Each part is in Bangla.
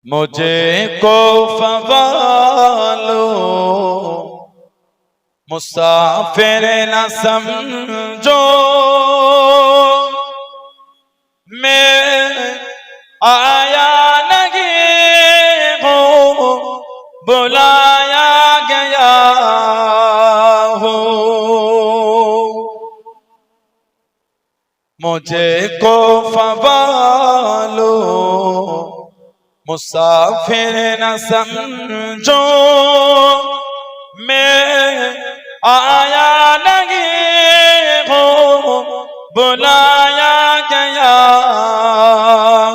मुझे को फवालो मुसाफिर न समझो, मैं आया नहीं हूँ बुलाया गया हूँ। मुझे को फवालो मुसाफिर न समझो, मैं आया नहीं हूँ बुलाया गया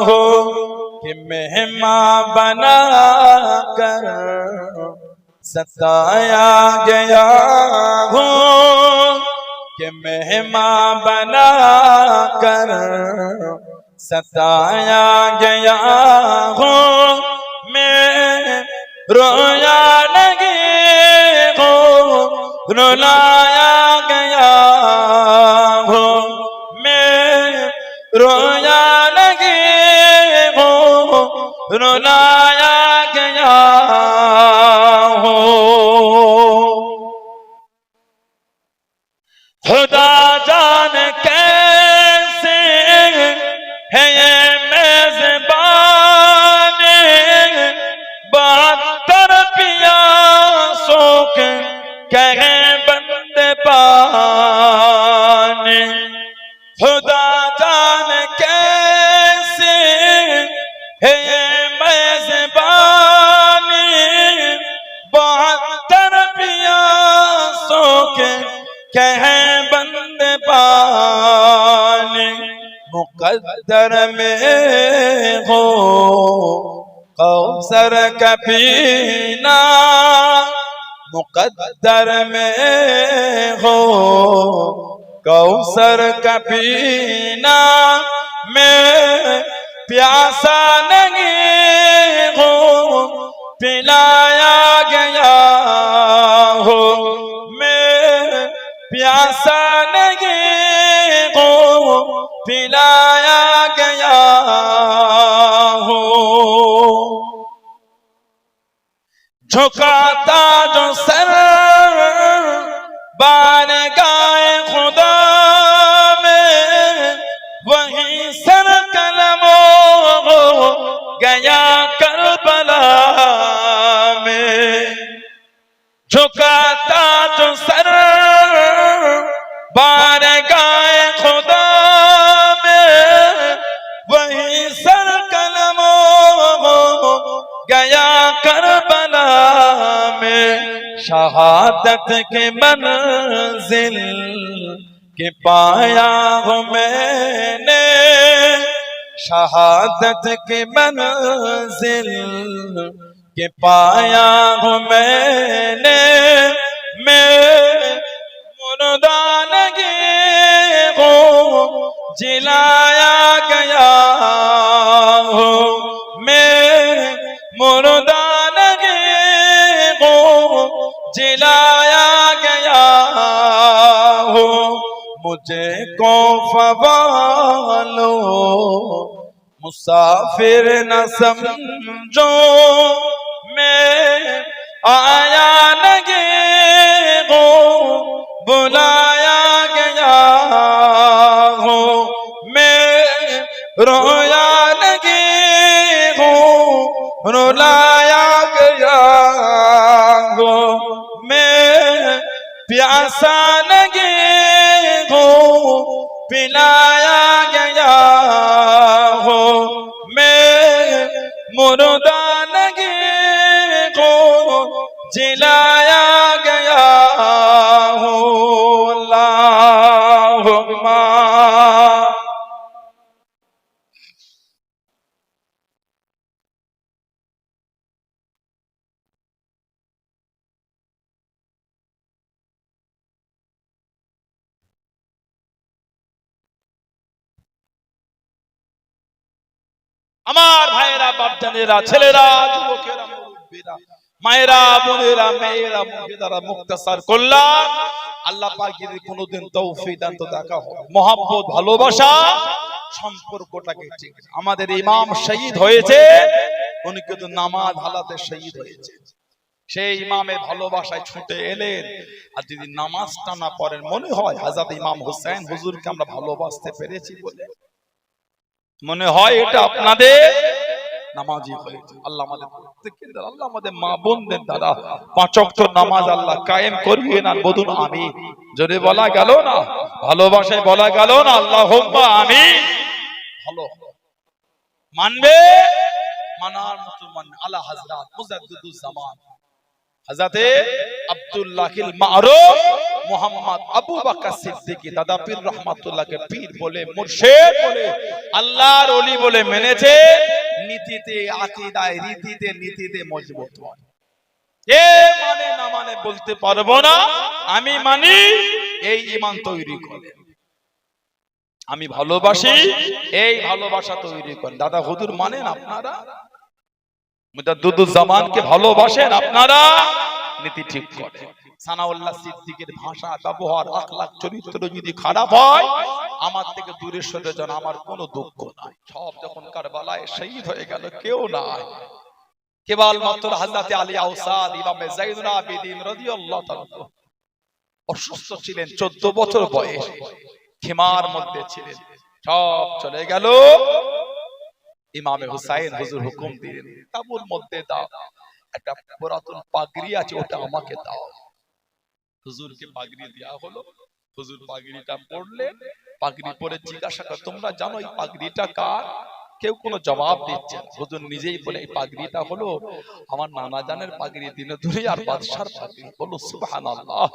हो, कि मेहमान बना कर सताया गया हूँ, कि मेहमान बना कर सताया गया हूँ। मैं रोया नहीं हूँ रुलाया गया हूँ, मैं रोया नहीं हूँ रुलाया गया हूँ। खुदा जान कैसे है ये मेज़बान, बहत्तर पियासों के कहे बंदे पानी। खुदा जान कैसे है ये मेज़बानी, बहत्तर पियासों के कहे बंदे पानी। मुक़द्दर में हो कौसर का पीना, मुक़द्दर में हो कौसर का पीना। मैं प्यासा नहीं हूँ पिलाया गया हो, मैं प्यासा नहीं हूँ पिलाया गया हो। झुकाता जो सर बारगाए खुदा में, वहीं सर कलमों हो गया करबला में। झुकाता जो सर बारगाए खुदा में, वहीं सर कलमों हो गया करबला में। शहादत के मंजिल के पाया हूँ मैंने, शहादत के मंजिल के पाया हूँ मैंने। मैं मुर्दा नहीं हूँ जिलाया गया हूँ, मैं मुर्दा नहीं हूँ जिलाया गया हूँ। मुझे को फवालो मुसाफिर न समझो, मैं आया नहीं हूँ बुलाया गया हूँ। मैं रोया नहीं हूँ रुलाया गया हूँ, मैं प्यासा नहीं हूँ पिलाया गया हूँ। मैं मुर्दा नहीं हूँ जिलाया गया हूँ। अल्लाहुम्मा আমার ভাইয়েরা বাপজানেরা ছেলেরা যুবকেরা মুরব্বিরা মায়েরা বোনেরা মেয়েরা মুফিদারা মুক্তাসার করলাম। আল্লাহ পাক যদি কোনোদিন তৌফিক দান তো দেখা হবে, মহব্বত ভালোবাসা সম্পর্কটাকে ঠিক। আমাদের ইমাম শহীদ হয়েছে, উনি কিন্তু নামাজ হালাতে শহীদ হয়েছে। সেই ইমামের ভালোবাসায় ছুটে এলেন। আর যদি নামাজটা না পড়েন, মনে হয় হযরত ইমাম হুসাইন হুজুরকে আমরা ভালোবাসতে পেরেছি বলে মনে হয় এটা আপনাদের নামাজি হয়েছে। আল্লাহ আমাদের প্রত্যেককে, আল্লাহ আমাদের মা বোনদের দ্বারা 5 ওয়াক্ত নামাজ আল্লাহ কায়েম করিয়ে না, বলুন আমিন। জোরে বলা গেল না, ভালোবাসায় বলা গেল না, আল্লাহুম্মা আমিন। ভালো মানবে, মানার মতো মান। আলা হযরত মুজাদ্দিদুজ জামান হযরতে আব্দুল্লাহিল মারুফ মুহাম্মদ আবু বকর সিদ্দিকী দাদা পীর রহমাতুল্লাহকে পীর বলে, মুর্শিদ বলে, আল্লাহর ওলি বলে মেনেছে। নীতিতে, আকীদায়, রীতিতে, নীতিতে মজবুত হয়। কে মানে না মানে বলতে পারবো না, আমি মানি, এই ঈমান তৈরি করে। আমি ভালোবাসি, এই ভালোবাসা তৈরি করে। দাদা হুজুর মানেন আপনারা, মুজাদ্দিদুজ জামানকে ভালোবাসেন আপনারা, নীতি ঠিক করে। সানাউল্লাহ সিদ্দিকের ভাষা, ব্যবহার, আখলাক, চরিত্র যদি খারাপ হয়, আমার থেকে দূরে সরে যান, আমার কোনো দুঃখ নাই। সব যখন কারবালায় শহীদ হয়ে গেল, কেউ নাই, কেবল মাত্র হযরত আলী আওসাদ ইমামে যায়দুল আবিদিন রাদিয়াল্লাহু তাআলা অসুস্থ ছিলেন, 14 বছর বয়স, খিমার মধ্যে ছিলেন। সব চলে গেল। ইমামে হুসাইন হুজুর হুকুম দিলেন, তাবুর মধ্যে দাও, একটা পুরাতন পাগড়ি আছে, ওটা আমাকে দাও। হুজুরকে পাগড়ি দেয়া হলো। হুজুর পাগড়িটা পরলেন। পাগড়ি পরে জিজ্ঞাসা করে, তোমরা জানো এই পাগড়িটা কার? কেউ কোনো জবাব দিচ্ছে না। হুজুর নিজেই বলে, এই পাগড়িটা হলো আমার নানা জানের পাগড়ি, দিনে দুনিয়ার বাদশার পাগড়ি। বলো সুবহানাল্লাহ।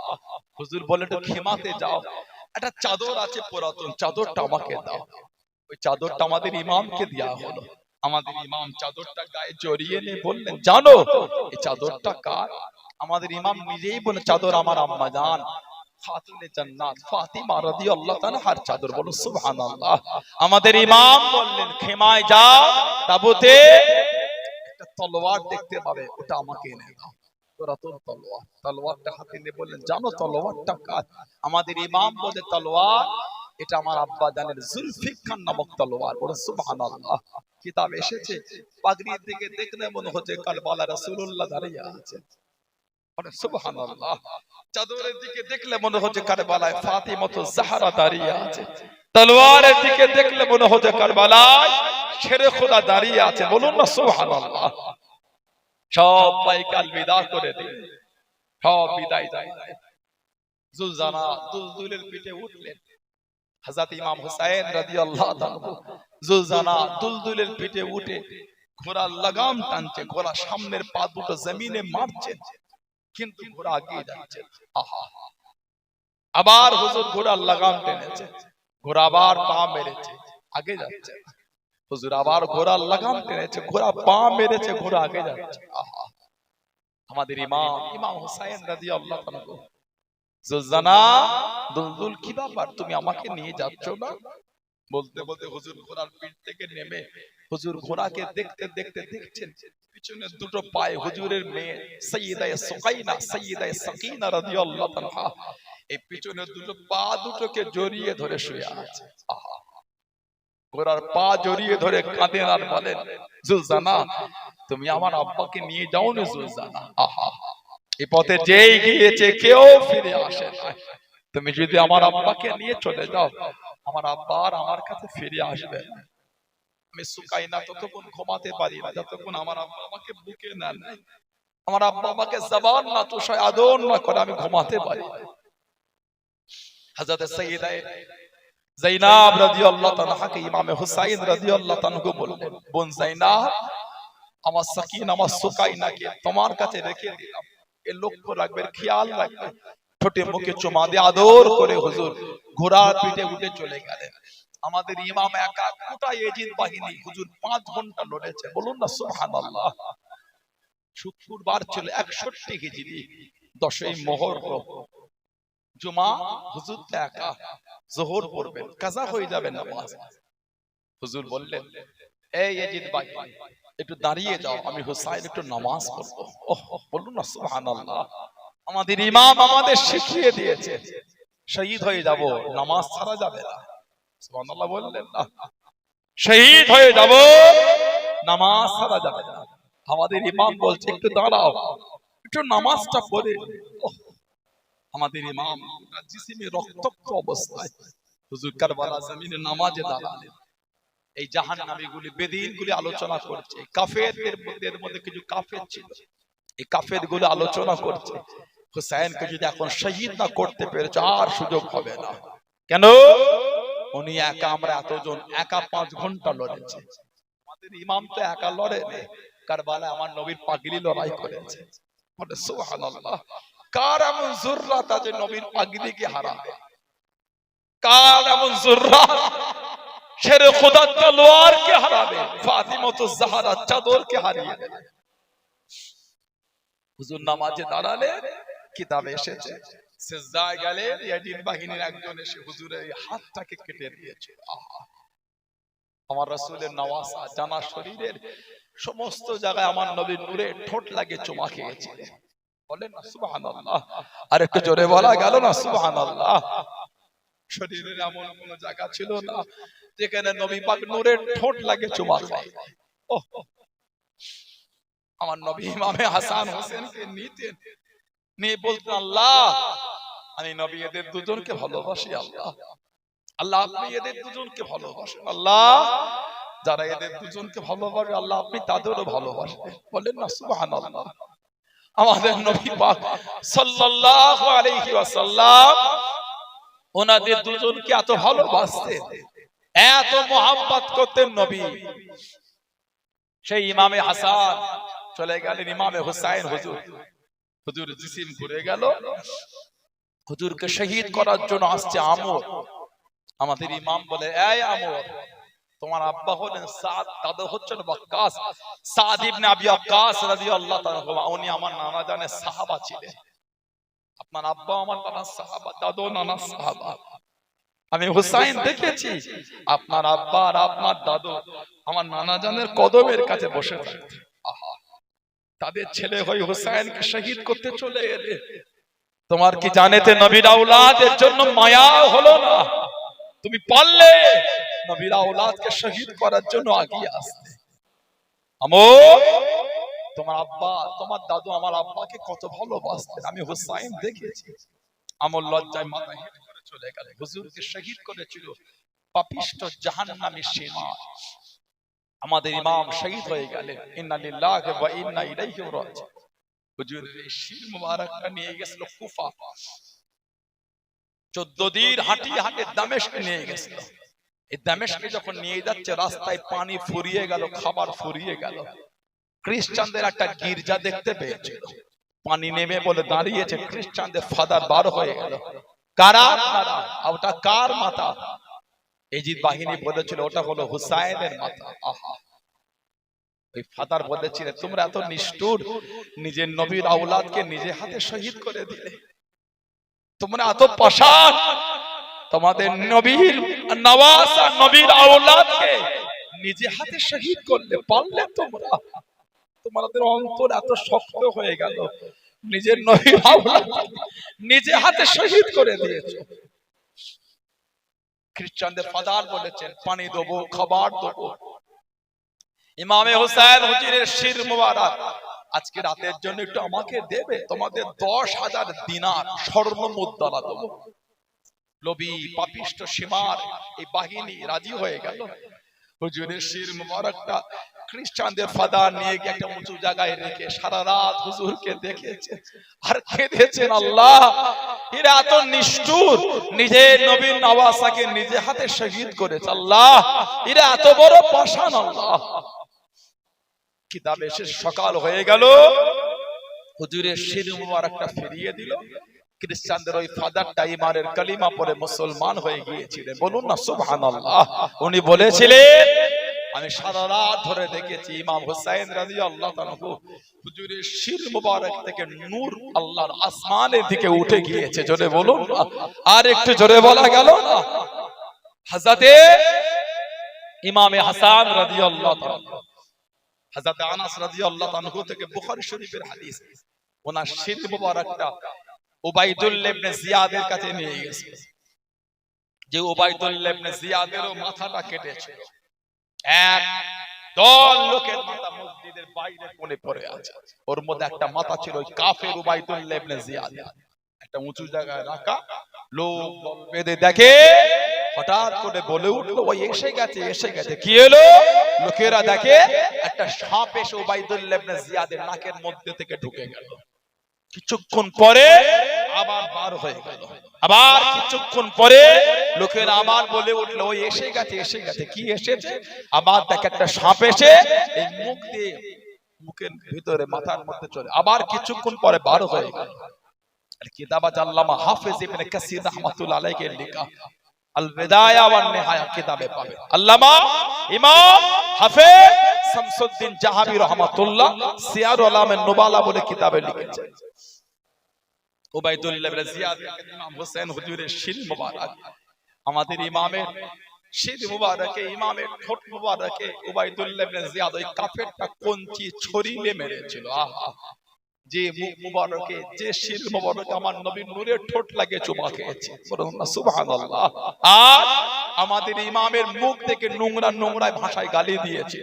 হুজুর বলে, একটু খেমাতে যাও, একটা চাদর আছে পুরাতন, চাদরটা আমাকে দাও। ওই চাদরটা আমাদের ইমামকে দেয়া হলো। আমাদের ইমাম চাদরটা গায়ে জড়িয়ে নিয়ে বললেন, জানো এই চাদরটা কার? আমাদের ইমাম নিজেই বলে, চাদর আমার আম্মা জান খাতুনে জান্নাত ফাতিমা রাদিয়াল্লাহু তাআলা হার চাদর। বলো সুবহানাল্লাহ। আমাদের ইমাম বললেন, খেমায় যাও, তাবুতে একটা তলোয়ার দেখতে পাবে, ওটা আমাকে এনে দাও। পুরাতন তলোয়ার, তলোয়ারটা হাতে নিয়ে বললেন, জানো তলোয়ারটা কার? আমাদের ইমাম বলে, তলোয়ার এটা আমার আব্বা জানের জুলফিকার নামক তলোয়ার। বলে সুবহানাল্লাহ। কিতাব এসেছে, পাগড়ির দিকে দেখলে মনে হচ্ছে কারবালা রাসূলুল্লাহ দাঁড়িয়ে আছেন। বলে সুবহানাল্লাহ। চাদরের দিকে দেখলে মনে হচ্ছে কারবালায় ফাতিমাতুজ জাহরা দাঁড়িয়ে আছে। তলোয়ারের দিকে দেখলে মনে হচ্ছে কারবালায় শেরে খোদা দাঁড়িয়ে আছে। বলুন না সুবহানাল্লাহ। সব বাইকাল বিদা করে দিন, সব বিদায় যায়। জুলজানা দুলদুলের পিঠে উঠলেন। হযরত ইমাম হুসাইন রাদিয়াল্লাহু তাআলা জুলজানা দুলদুলের পিঠে উঠে ঘোড়ার লাগাম টানছে, ঘোড়া সামনের পা দুটো জমিনে মারছে, কিন্তু ঘোড়া এগিয়ে যাচ্ছে। আহা, আবার হুজুর ঘোড়ার লাগাম টেনেছে, ঘোড়া আবার পা মেরেছে, আগে যাচ্ছে। হুজুর আবার ঘোড়ার লাগাম টেনেছে, ঘোড়া পা মেরেছে, ঘোড়া আগে যাচ্ছে। আহা, আমাদের ইমাম হুসাইন রাদিয়াল্লাহু তাআলা, জুলজানা দুলদুল কি ব্যাপার, তুমি আমাকে নিয়ে যাচ্ছ না? বলতে বলতে হুজুর ঘোড়ার পিঠ থেকে নেমে হুজুর ঘোড়াকে দেখতে দেখতে দেখছেন পিছনে দুটো পায়ে হুজুরের মেয়ে সাইয়্যিদা সুকাইনা, সাইয়্যিদা সাকিনা রাদিয়াল্লাহু তাআলা এই পিছনে দুটো পা দুটোকে জড়িয়ে ধরে শুয়ে আছে। আহা, ঘোড়ার পা জড়িয়ে ধরে কাঁদেন আর বলেন, জুলজানা তুমি আমার আব্বাকে নিয়ে যাও না জুলজানা। আহা, এই পথে যেই গিয়েছে কেউ ফিরে আসে না। তুমি যদি আমার আব্বাকে নিয়ে চলে যাও, আমার আব্বা আর আমার কাছে ফিরে আসবে। আমি সুকাইনা ততক্ষণ ঘুমাতে পারি না যতক্ষণ আমার আব্বা আমাকে বুকে না নেয়, আমার আব্বা আমাকে জবান না তোষায়, আদর না করে, আমি ঘুমাতে পারি। হযরত সাইয়্যিদা যায়েনাব রাদিয়াল্লাহু তাআলাকে ইমামে হুসাইন রাদিয়াল্লাহু তাআলা বললেন, বোন যায়েনাব, আমার সাকিনা, আমার সুকাইনাকে তোমার কাছে রেখে দিলাম, এ লক্ষ্য রাখবে, খেয়াল রাখবে। ঠোঁটে মুখে চুমা দিয়ে আদর করে হুজুর ঘোড়ার পিঠে উঠে চলে গেলেন। আমাদের ইমাম একা গোটা এজিদ বাহিনী হুজুর 5 ঘন্টা লড়েছে। বলুন না সুবহানাল্লাহ। শুক্রবার ছিল 61 হিজরি, 10ই মুহররম, জুমা। হুজুর তো একা, যোহর পড়বেন, কাজা হয়ে যাবে নামাজ। হুজুর বললেন, এই এজিদ বাহিনী একটু দাঁড়িয়ে যাও, আমি হুসাইন একটু নামাজ পড়বো। ওহ, বলুন না সুবহানাল্লাহ। আমাদের ইমাম আমাদের শিখিয়ে দিয়েছে, শহীদ হয়ে যাব, নামাজ ছাড়া যাবে না। সুবহানাল্লাহ বললেন না? শহীদ হয়ে যাব, নামাজ ছাড়া যাবে না। আমাদের ইমাম বলছে একটু দাঁড়াও, একটু নামাজটা পড়ে। আমাদের ইমাম জিসিমে রক্তাক্ত অবস্থায় হুজুর কারবালা জমিনে নামাজে দাঁড়ালেন। এই জাহান্নামীগুলি বেদিনগুলি আলোচনা করছে, কাফেরদের মধ্যে কিছু কাফের ছিল, এই কাফের গুলো আলোচনা করছে হুসাইনকে যদি এখন শহীদ না করতে পেরেছে আর সুযোগ হবে না। কেন? উনি একা, আমরা এতজন একা 5 ঘন্টা লড়েছে। আমাদের ইমাম তো একা লড়েনি, কারবালায় আমার নবীর পাগলি লড়াই করেছে। বলে সুবহানাল্লাহ। কার এমন জুররাত আছে নবীর পাগলিকে হারাবে? কার এমন জুররাত শেরে খোদার তলোয়ারকে হারাবে? ফাতিমাতুজ জাহরা চাদরকে হারিয়ে দেবে। হুজুর নামাজে দাঁড়ালে, কিতাবে এসেছে সিজদায় গেলে ইয়াজিদ বাহিনীর একজন এসে হুজুরের এই হাতটাকে কেটে দিয়েছে। আহা, আমার রাসূলের নওয়াসা জানা শরীরের সমস্ত জায়গায় আমার নবীর নূরে ঠোঁট লাগে চুমা খেয়েছে। বলেন না সুবহানাল্লাহ। আর একটু জোরে বলা গেল না সুবহানাল্লাহ। শরীরের এমন কোন জায়গা ছিল না যেখানে নবী পাক নূরের ঠোঁট লাগে চুমা খায়। ওহ, আমার নবী ইমামে হাসান হোসেনকে নিতেন, নিয়ে বলতেন আল্লাহ আমি নবী এদের দুজনকে ভালোবাসি। আল্লাহ, আল্লাহ আপনি এদের দুজনকে ভালোবাসেন। আল্লাহ যারা এদের দুজনকে ভালোবাসে আল্লাহ আপনি তাদেরও ভালোবাসেন। বলেন না সুবহানাল্লাহ। আমাদের নবী পাক সাল্লাল্লাহু আলাইহি ওয়াসাল্লাম ওনাদের দুজনকে এত ভালোবাসতেন, এত মোহাব্বত করতেন নবী। সেই ইমামে হাসান চলে গেলেন ইমামে হুসাইন, হুজুর জিসিম ঘুরে গেল, হুজুরকে শহীদ করার জন্য আসছে আমর। আমাদের ইমাম বলে এই আমর, তোমার আব্বা হলেন সাদ, দাদা হচ্ছেন ওয়াক্কাস, সাদ ইবনে আবি ওয়াক্কাস রাদিয়াল্লাহু তাআলা, উনি আমার নানা জানের সাহাবা ছিলেন। আপনার আব্বা আমার নানা সাহাবা, দাদু নানা সাহাবা। আমি হুসাইন দেখেছি আপনার আব্বা আর আপনার দাদু আমার নানা জানের কদমের কাছে বসে থাকতেন। আহা, তাদের ছেলে হয়ে হুসাইনকে শহীদ করতে চলে এলে। তোমার কি জানেতে নবীর আওলাদের জন্য মায়া হলো না? তুমি পারলে নবীর আওলাদকে শহীদ করার জন্য আগিয়ে আসতে। আমর, তোমার আব্বা তোমার দাদু আমার আব্বাকে কত ভালোবাসতেন, আমি হুসাইন দেখেছি। আমর লজ্জায় মাথা হেঁট করে চলে গেল। হুজুরকে শহীদ করেছিল পাপিষ্ঠ জাহান্নামী সীমা। আমাদের ইমাম শহীদ হয়ে গেলেন। ইন্না লিল্লাহি ওয়া ইন্না ইলাইহি রাজিউন। হুজুরের এই শির মুবারকটা নিয়ে গেছিল কুফা, 14 দিন হাঁটিয়ে হাঁটিয়ে দামেস্কে নিয়ে গেছিল। এই দামেস্কে যখন নিয়ে যাচ্ছে রাস্তায় পানি ফুরিয়ে গেল, খাবার ফুরিয়ে গেল। খ্রিস্টানদের একটা গির্জা দেখতে পেয়েছিল, পানি নেমে বলে দাঁড়িয়েছে, খ্রিস্টানদের ফাদার বার হয়ে গেল। কারা আপনারা? ওটা কার মাথা? এজিদ বাহিনী বলেছিল ওটা হলো হুসাইনের মাথা। আহা, ওই ফাদার বলেছিলেন তোমরা এত নিষ্ঠুর, নিজের নবীর আওলাদকে নিজে হাতে শহীদ করে দিলে। তোমরা এত পাষাণ, তোমাদের নবীর নওয়াসা নবীর আওলাদকে নিজে হাতে শহীদ করলে পারলে তোমরা? তোমাদের অন্তর এত শক্ত হয়ে গেল, নিজের নবীর আওলাদ নিজে হাতে শহীদ করে দিয়েছো। খ্রিস্টানদের ফাদার বলেছেন পানি দেবো, খাবার দেবো। ইমামে হুসাইন হুজুরের শির মুবারক আজকে রাতের জন্য একটু আমাকে দেবে, তোমাদের 10,000 দিনার স্বর্ণ মুদ্রা দেবো। লোভী পাপিষ্ঠ সীমার এই বাহিনী রাজি হয়ে গেল। হুজুরের শির মুবারকটা খ্রিস্টানদের ফাদার নিয়ে গিয়ে একটা উঁচু জায়গায় রেখে সারা রাত হুজুরকে দেখেছে আর কেঁদেছেন, আল্লাহ এরা এত নিষ্ঠুর, নিজের নবীর নওয়াসাকে নিজে হাতে শহীদ করেছে। আল্লাহ এরা এত বড় পাষাণ। আল্লাহ, কিতাবে শেষ সকাল হয়ে গেল, হুজুরের শির মুবারকটা ফিরিয়ে দিল। খ্রিস্টানদের ওই ফাদারটা ইমানের কালিমা পড়ে মুসলমান হয়ে গিয়েছিলেন। বলুন না সুবহানাল্লাহ। উনি বলেছিলেন আমি সারা রাত ধরে দেখেছি ইমাম হুসাইন রাদিয়াল্লাহু তাআলা হুজুরের শির মুবারক থেকে নূর আল্লাহর আসমানের দিকে উঠে গিয়েছে। জোরে বলুন না, আর একটু জোরে বলা গেল না। হযরতে ইমামে হাসান রাদিয়াল্লাহু তাআলা, হযরত আনাস রাদিয়াল্লাহু তাআলা থেকে বুখারী শরীফের হাদিস, ওনার শির মুবারকটা উবাইদুল্লাহ ইবনে জিয়াদের কাছে নিয়ে গেছে, যে উবাইদুল্লাহ ইবনে জিয়াদেরও মাথাটা কেটেছিল। এক দল লোকের মাথা মসজিদের বাইরে কোণে পড়ে আছে, ওর মধ্যে একটা মাথা ছিল ওই কাফের উবাইদুল্লাহ ইবনে জিয়াদ, একটা উঁচু জায়গায় রাখা। লোক বেঁধে দেখে, হঠাৎ করে বলে উঠলো ওই এসে গেছে এসে গেছে। কি হলো? লোকেরা দেখে একটা সাপ এসে উবাইদুল্লাহ ইবনে জিয়াদের নাকের মধ্যে থেকে ঢুকে গেল। কিছুক্ষণ পরে আবার বার হয়ে গেল। আবার কিছুক্ষণ পরে লোকেরা আবার বলে উঠলো ওই এসে গেছে এসে গেছে। কি এসেছে? আবার দেখে একটা সাপ এসে এই মুখ দিয়ে মুখের ভিতরে মাথার মধ্যে চলে। আবার কিছুক্ষণ পরে বার হয়ে গেল। কিতাবাত আল্লামা হাফেজ ইবনে কাসির রাহমাতুল্লাহ আলাইহি লেখা আল বিদায়া ওয়ান নিহায়া কিতাবে পাবে। আল্লামা ইমাম হাফেজ শামসুদ্দিন জাহাবি রাহমাতুল্লাহ সিয়ার উলামায়ে নুবালা বলে কিতাবে লিখেছেন। উবাইদুল্লাহ ইবনে জিয়াদ ইমাম হোসেন হুজুরের শির মুবারক, আমাদের ইমামের শির মুবারকে, ইমামের ঠোঁট মুবারকে উবাইদুল্লাহ ইবনে জিয়াদ ওই কাফেরটা কঞ্চি ছড়িয়ে মেরেছিল। আহা, যে মুখ মুবারকে, যে শির মুবারকে আমার নবীর নূরের ঠোঁট লাগে চুমা খেয়েছে, সুবহানাল্লাহ। আর আমাদের ইমামের মুখ থেকে নোংরা নোংরা ভাষায় গালি দিয়েছে।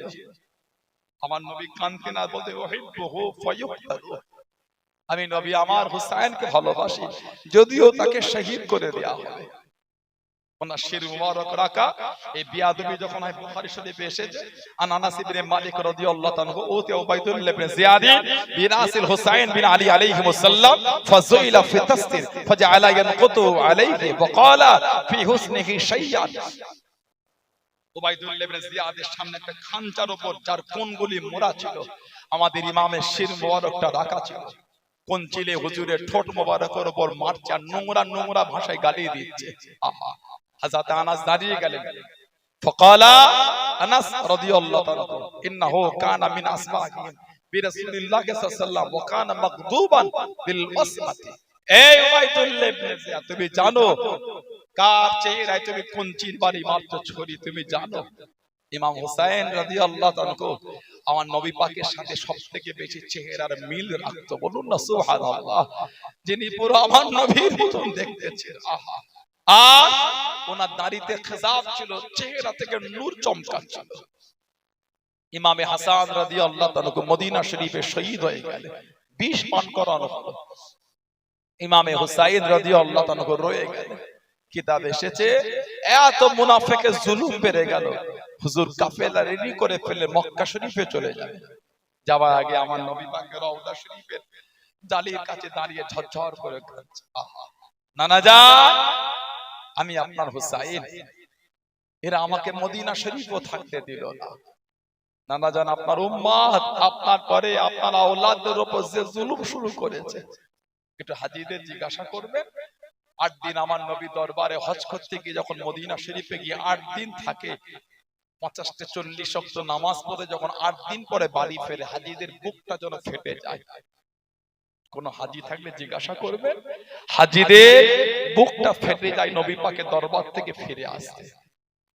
আমার নবী কানতে না বলতে ওহিব্বুহু ফায়ুক্তালু, আমি নবী আমার হুসাইনকে ভালোবাসি, যদিও তাকে শহীদ করে দেয়া হবে। ওনার শির মুবারক রাখা এই বিয়াদবি যখন হয় বুখারী শরীফে এসেছে। আনাস ইবনে মালিক রাদিয়াল্লাহু তাআলা ওতে উবাইদুল্লাহ ইবনে জিয়াদ বিন আসিল হুসাইন বিন আলী আলাইহিস সালাম ফাযুইলা ফি তাসতির ফাজআলা ইয়ানকুতু আলাইহি ওয়া ক্বালা ফি হুসনিহি শাইয়ান। উবাইদুল্লাহ ইবনে জিয়াদের সামনে একটা খানচার উপর যার কোণগুলি মোড়া ছিল, আমাদের ইমামের শির মুবারকটা রাখা ছিল। কোন চিলে হুজুরের ঠোঁট মুবারকের উপর মারছে আর নোংরা নোংরা ভাষায় গালি দিচ্ছে। আহা, হযরত আনাস দাঁড়িয়ে গেলেন। ফাকালা আনাস রাদিয়াল্লাহু তাআলা ইন্নাহু কানা মিন আসমাহিম বিরাসূলিল্লাহ সাল্লাল্লাহু আলাইহি ওয়াসাল্লাম ওয়া কানা মাগদুবান বিল ওয়াসমাতি। এই উবাইদুল্লাহ ইবনে জিয়াদ, তুমি জানো কার চেহারায় তুমি কোনচির বাড়ি মারছো ছড়ি? তুমি জানো ইমাম হুসাইন রাদিয়াল্লাহু তাআলা আমার নবী পাকের সাথে সবথেকে বেশি চেহারার মিল রাখতো। বলুন না সুবহানাল্লাহ। যিনি পুরো আমার নবীর মতন দেখতে ছিলেন। আহা, আর ওনার দাড়িতে খেজাব ছিল, চেহারা থেকে নূর চমকাচ্ছিল। ইমামে হাসান রাদিয়াল্লাহু তাআলা মদিনা শরীফে শহীদ হয়ে গেলেন, বিষ পান করানো হলো। ইমামে হুসাইন রাদিয়াল্লাহু তাআলা রয়ে গেলেন। কিতাব এসেছে এত মুনাফিকের জুলুম বেড়ে গেল, হুজুর কাফেলা রেডি করে ফেলে মক্কা শরীফে চলে যায়। যাওয়ার আগে আমার নবী পাকের রওজা শরীফের জালির কাছে দাঁড়িয়ে ঝরঝর করে কাঁদছে। আহা, নানা জান, আমি আপনার হুসাইন, এরা আমাকে মদিনা শরীফও থাকতে দিল না। নানা জান, আপনার উম্মত, আপনার পরে আপনার আওলাদদের উপর যে জুলুম শুরু করেছে, একটু হাজীদের জিজ্ঞাসা করবেন। 8 দিন আমার নবী দরবারে হজ করতে গিয়ে যখন মদিনা শরীফে গিয়ে 8 দিন থাকে, 50-40 ওয়াক্ত নামাজ পড়ে যখন 8 দিন পরে বাড়ি ফেরে, হাজীদের বুকটা যেন ফেটে যায়। কোন হাজী থাকলে জিজ্ঞাসা করবেন, হাজীদের বুকটা ফেটে যায় নবী পাকের দরবার থেকে ফিরে আসতে।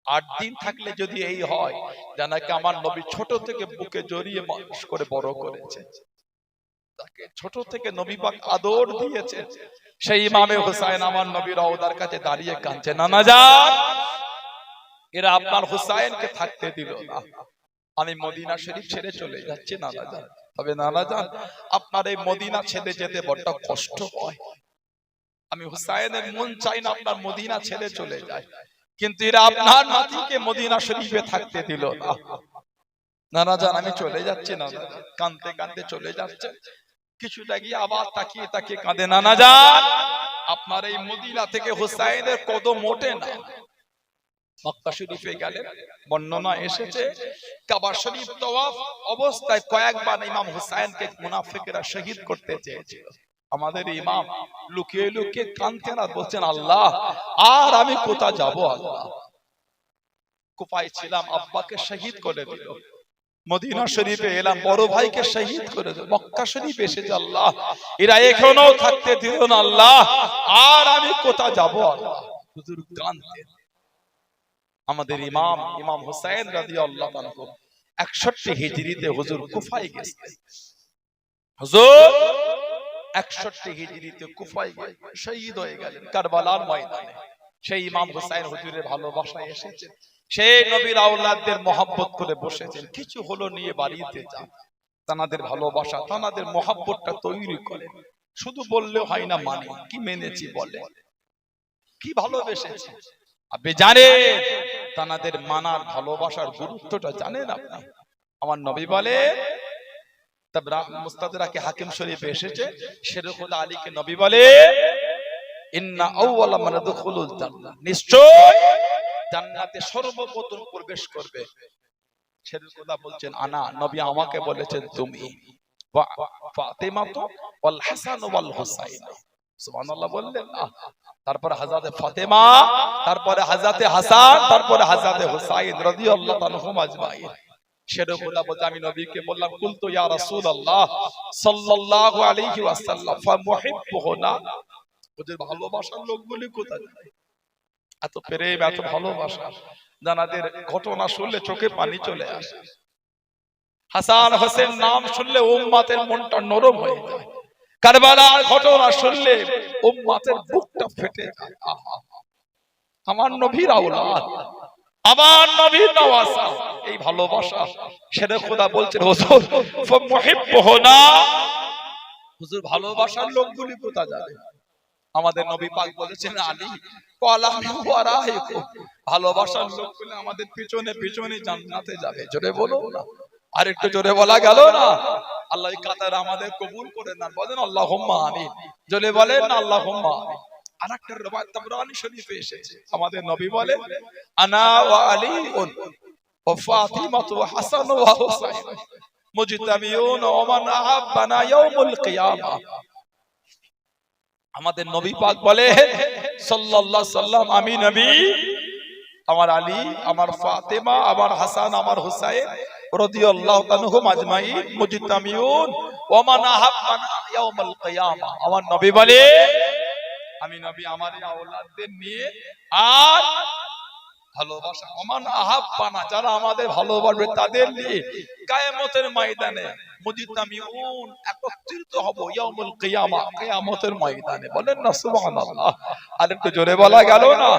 8 দিন থাকলে যদি এই হয়, জানাকে আমার নবী ছোট থেকে বুকে জড়িয়ে মানুষ করে বড় করেছে, তাকে ছোট থেকে নবী পাক আদর দিয়েছে। সেই ইমামে হুসাইন আমার নবীর রওজার কাছে দাঁড়িয়ে কাঁদছে, নানা জান, এরা আপনার হুসাইনকে থাকতে দিল না, আমি মদিনা শরীফ ছেড়ে চলে যাচ্ছি নানা জান। তবে নানা জান, আপনার এই মদিনা ছেড়ে যেতে বড্ড কষ্ট হয়। আমি হুসাইনের মন চাই না আপনার মদিনা ছেড়ে চলে যায়, কিন্তু এরা আপনার নাতিকে মদিনা শরীফে থাকতে দিল না। নানা জান, আমি চলে যাচ্ছি নানা জান। কাঁদতে কাঁদতে চলে যাচ্ছে। কিছুটা গিয়ে আবার তাকিয়ে তাকিয়ে কাঁদে, নানা জান, আপনার এই মদিনা থেকে হুসাইনের কদম ওঠে না। মক্কা শরীফে গেলেন, বর্ণনা এসেছে কাবা শরীফ তওয়াফ অবস্থায় কয়েকবার ইমাম হুসাইনকে মুনাফিকরা শহীদ করতে চেয়েছিল। আমাদের ইমাম লুকিয়ে লুকিয়ে কাঁদতেন আর বলছেন, আল্লাহ, আর আমি কোথা যাব? আল্লাহ, কুফায় ছিলাম, আব্বাকে শহীদ করে দিল। মদিনা শরীফে এলাম, বড় ভাইকে শহীদ করে দিল। মক্কা শরীফে এসেছে, আল্লাহ, এরা এখনো থাকতে দিল না। আল্লাহ, আর আমি কোথা যাব? আল্লাহ, হুজুর কাঁদতেন। আমাদের ইমাম হুসাইন রাদিয়াল্লাহু তাআলা 61 হিজরিতে হুজুর কুফায় গেছেন। হুজুর 61 হিজরিতে কুফায় শহীদ হয়ে গেলেন কারবালার ময়দানে। সেই ইমাম হুসাইন হুজুরের ভালোবাসায় এসেছে। সেই নবীর আওলাদদের মহব্বত করে বসেছেন, কিছু হলো নিয়ে বাড়িতে যান, তানাদের ভালোবাসা তানাদের মহব্বতটা তৈরি করেন। শুধু বললে হয় না, মানে কি মেনেছি বলে, কি ভালোবেসেছি আপনি জানেন, তানাদের মানার ভালোবাসার গুরুত্বটা জানেন আপনি? আমার নবী বলে, মুস্তাদরাকে হাকিম শরীফে এসেছে, শেরখুল আলীকে নবী বলে, ইন্না আউওয়ালা মান ইয়াদখুলুল জান্নাহ, নিশ্চয় জান্নাতে সর্বপ্রথম প্রবেশ করবে। শেরখুল বলছেন আনা, নবী আমাকে বলেছেন তুমি, ফাতেমা ওয়াল হাসান ওয়াল হুসাইন, সুবহানাল্লাহ বললেন না? তারপরে হযরতে ফাতেমা, তারপরে হযরতে হাসান, তারপরে হযরতে হুসাইন রাদিয়াল্লাহু আনহুম আজমাইন। শেরখুল বলতে আমি নবীকে বললাম, কুলতু ইয়া রাসূলুল্লাহ সাল্লাল্লাহু আলাইহি ওয়াসাল্লাম ফামুহিব্বুহুনা, ওদের ভালোবাসার লোকগুলি কোথায়? এত প্রেম, এত ভালোবাসা, জানাদের ঘটনা শুনলে চোখে পানি চলে আসে। হাসান হোসেন নাম শুনলে উম্মতের মনটা নরম হয়ে যায়, কারবালার ঘটনা শুনলে উম্মতের বুকটা ফেটে যায়। আমার নবীর আওলাদ, আমার নবীর নওয়াসা, এই ভালোবাসা। সেটা খোদা বলছেন, হুজুর ফামুহিব্বুহুনা, হুজুর ভালোবাসার লোকগুলি কোথায় যাবে? আমাদের নবী পাক বলেছেন, আলী ওয়ালামি ওয়ারাইকুম, ভালোবাসার লোকগুলো আমাদের পিছনে পিছনে জান্নাতে যাবে। জোরে বলো না, আর একটু জোরে বলা গেল না? আল্লাহ এই কাতার আমাদের কবুল করে না, বলেন আল্লাহুম্মা আমিন। জোরে বলেন না আল্লাহুম্মা আমিন। আরেকটা riwayat তাবরানী শরীফে এসেছে, আমাদের নবী বলে, আনা ওয়া আলীউন ওয়া ফাতিমাতু ওয়া হাসান ওয়া হুসাইন মুজতামিউন ওয়া মান আহাব্বানা ইয়াউমুল কিয়ামাহ। আমাদের নবী পাক বলে সাল্লাল্লাহু আলাইহি সাল্লাম, আমি নবী, আমার আলী, আমার ফাতেমা, আমার হাসান, আমার হুসাইন রাদিয়াল্লাহু আনহুম আজমাইন মুজতামিউন ওয়া মান আহাব্বানা ইয়াউমুল কিয়ামাহ। আমার নবী বলে, আমি নবী আমার এই আওলাদদের নিয়ে আর ভালোবাসা, ওমান আহাব্বানা, যারা আমাদের ভালোবাসবে তাদের নিয়ে কিয়ামতের ময়দানে মুজতামিউন, একত্রিত হব ইয়াউমুল কিয়ামা, কিয়ামতের ময়দানে। বলেন না সুবহানাল্লাহ? আর একটু জোরে বলা গেল না?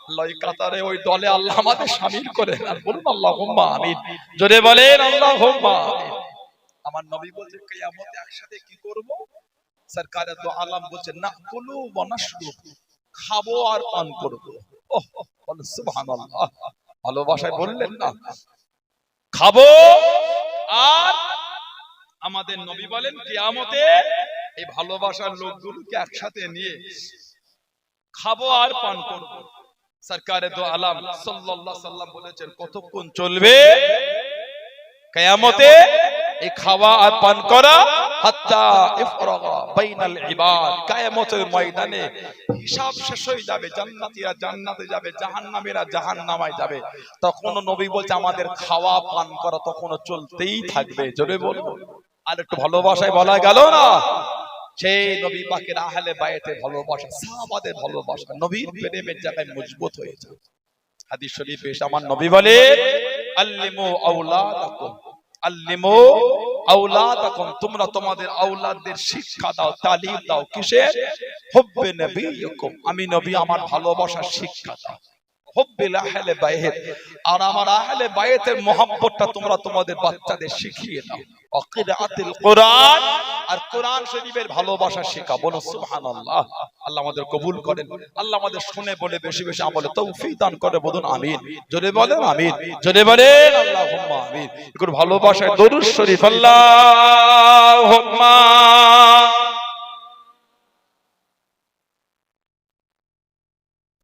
আল্লাহ এই কাতারে ওই দলে আল্লাহ আমাদের শামিল করে নেন। বলুন আল্লাহুম্মা আমিন। জোরে বলেন আল্লাহুম্মা আমিন। আমার নবী বলছে, কিয়ামতে একসাথে কি করব? সরকারে তো আলম বলছে, নাকুলু ওয়া নাশরুবু, খাবো আর পান করব। ওহ, বলেন সুবহানাল্লাহ। ভালোবাসায় বললেন না, খাবো। আর আমাদের নবী বলেন, কিয়ামতে এই ভালোবাসার লোকগুলোকে একসাথে নিয়ে খাবো আর পান করব। সরকারে দো আলম সাল্লাল্লাহু আলাইহি সাল্লাম বলেছেন, কতক্ষণ চলবে কিয়ামতে এই খাওয়া আর পান করা? হাত্তা ইফরাগা বাইনাল ইবাদ, কিয়ামতের ময়দানে হিসাব শেষ হয়ে যাবে, জান্নাতীরা জান্নাতে যাবে, জাহান্নামীরা জাহান্নামে যাবে। তখন নবী বলছে, আমাদের খাওয়া পান করা তখনও চলতেই থাকবে। জোরে বলবো, আর একটু ভালোবাসায় বলা গেল না? সেই নবী পাকের আহলে বায়াতের ভালোবাসা, সাহাবাদের ভালোবাসা নবীর প্রেমের জায়গায় মজবুত হয়েছে। হাদিস শরীফে এসে আমার নবী বলে, আল্লিমু আওলাদাকুম, আল্লিমু আওলাদাকুম, তোমরা তোমাদের আওলাদদের শিক্ষা দাও, তালিম দাও। কিসের? হুব্বে নবিয়্যিকুম, আমি নবী আমার ভালোবাসার শিক্ষা দাও। হুব্বিল আহলে বাইত, আর আমার আহলে বাইতের মহব্বতটা তোমরা তোমাদের বাচ্চাদের শিখিয়ে দাও। ওয়াকিরাআতিল কুরআন, আর কোরআন শরীফের ভালোবাসা শেখা। বলো সুবহানাল্লাহ। আল্লাহ আমাদের কবুল করেন, আল্লাহ আমাদের শুনে বলে বেশি বেশি আমলে তৌফিক দান করে। বলুন আমিন। জোরে বলেন আমিন। জোরে বলেন আল্লাহুম্মা আমিন। একটু ভালোবাসায় দরুদ শরীফ, আল্লাহ